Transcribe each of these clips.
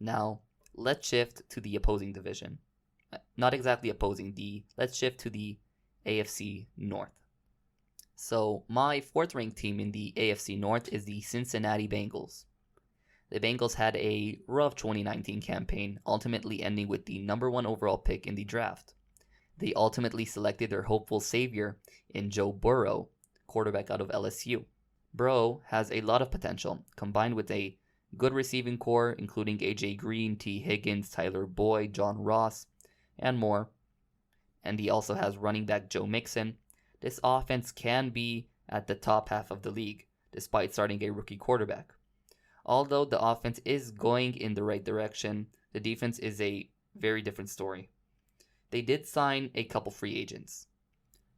Now, let's shift to the opposing division. Not exactly opposing, let's shift to the AFC North. So, my fourth ranked team in the AFC North is the Cincinnati Bengals. The Bengals had a rough 2019 campaign, ultimately ending with the number 1 overall pick in the draft. They ultimately selected their hopeful savior in Joe Burrow, quarterback out of LSU. Burrow has a lot of potential, combined with a good receiving core, including AJ Green, T. Higgins, Tyler Boyd, John Ross, and more. And he also has running back Joe Mixon. This offense can be at the top half of the league, despite starting a rookie quarterback. Although the offense is going in the right direction, the defense is a very different story. They did sign a couple free agents.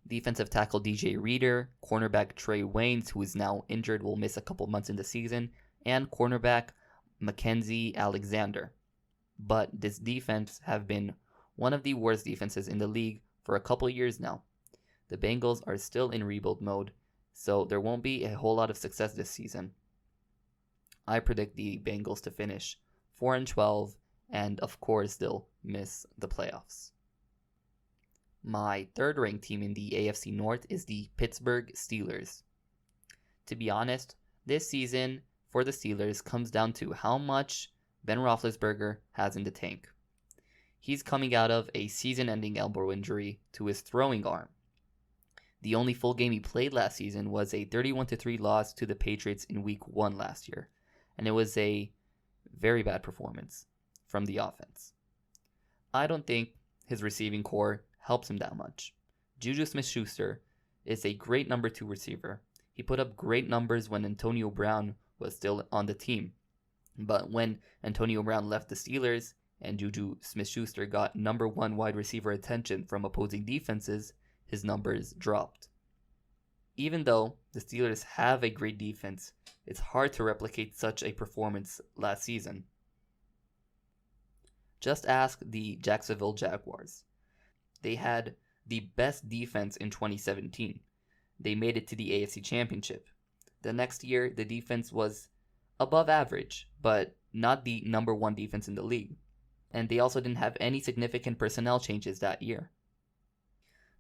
Defensive tackle DJ Reader, cornerback Trey Waynes, who is now injured, will miss a couple months in the season, and cornerback Mackenzie Alexander. But this defense have been one of the worst defenses in the league for a couple years now. The Bengals are still in rebuild mode, so there won't be a whole lot of success this season. I predict the Bengals to finish 4-12, and of course they'll miss the playoffs. My third ranked team in the AFC North is the Pittsburgh Steelers. To be honest, this season for the Steelers comes down to how much Ben Roethlisberger has in the tank. He's coming out of a season-ending elbow injury to his throwing arm. The only full game he played last season was a 31-3 loss to the Patriots in Week 1 last year, and it was a very bad performance from the offense. I don't think his receiving core helps him that much. Juju Smith-Schuster is a great number 2 receiver. He put up great numbers when Antonio Brown was still on the team. But when Antonio Brown left the Steelers and Juju Smith-Schuster got number 1 wide receiver attention from opposing defenses, his numbers dropped. Even though the Steelers have a great defense, it's hard to replicate such a performance last season. Just ask the Jacksonville Jaguars. They had the best defense in 2017. They made it to the AFC Championship. The next year, the defense was above average, but not the number 1 defense in the league. And they also didn't have any significant personnel changes that year.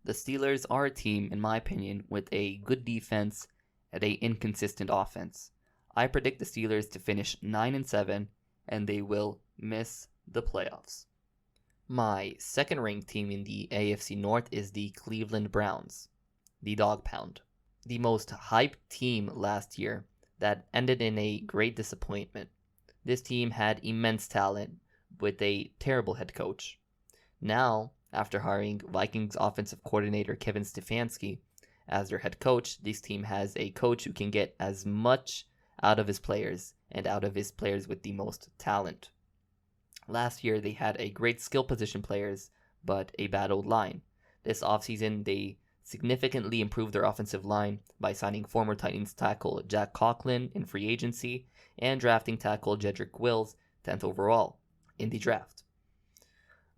The Steelers are a team, in my opinion, with a good defense and an inconsistent offense. I predict the Steelers to finish 9-7, and they will miss the playoffs. My second ranked team in the AFC North is the Cleveland Browns, the Dog Pound. The most hyped team last year that ended in a great disappointment. This team had immense talent with a terrible head coach. Now, after hiring Vikings offensive coordinator Kevin Stefanski as their head coach, this team has a coach who can get as much out of his players and out of his players with the most talent. Last year, they had a great skill position players, but a bad old line. This offseason, they significantly improved their offensive line by signing former Titans tackle Jack Conklin in free agency and drafting tackle Jedrick Wills 10th overall in the draft.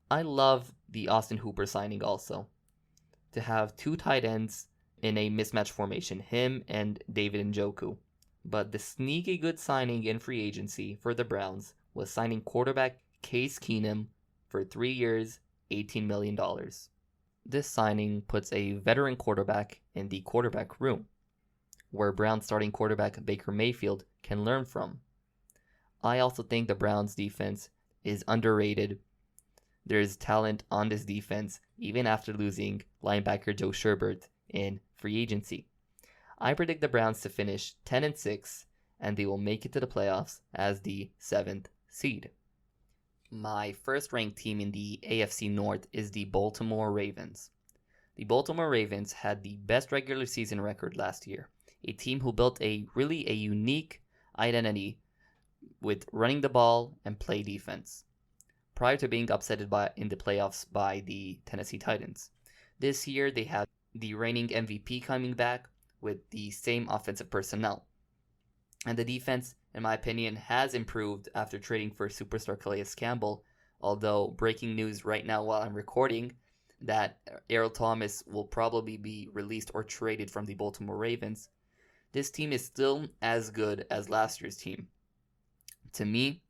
I love the Austin Hooper signing also. To have 2 tight ends in a mismatch formation, him and David Njoku. But the sneaky good signing in free agency for the Browns was signing quarterback Case Keenum for 3 years, $18 million. This signing puts a veteran quarterback in the quarterback room, where Browns starting quarterback Baker Mayfield can learn from. I also think the Browns defense is underrated. There's talent on this defense even after losing linebacker Joe Sherbert in free agency. I predict the Browns to finish 10-6, and they will make it to the playoffs as the 7th seed. My first ranked team in the AFC North is the Baltimore Ravens. The Baltimore Ravens had the best regular season record last year, a team who built a unique identity with running the ball and play defense, prior to being upset in the playoffs by the Tennessee Titans. This year, they have the reigning MVP coming back with the same offensive personnel. And the defense, in my opinion, has improved after trading for superstar Calais Campbell, although breaking news right now while I'm recording that Earl Thomas will probably be released or traded from the Baltimore Ravens. This team is still as good as last year's team. To me,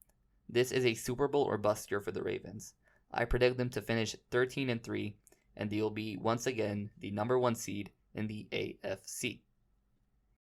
This is a Super Bowl or bust year for the Ravens. I predict them to finish 13-3, and they will be once again the number 1 seed in the AFC.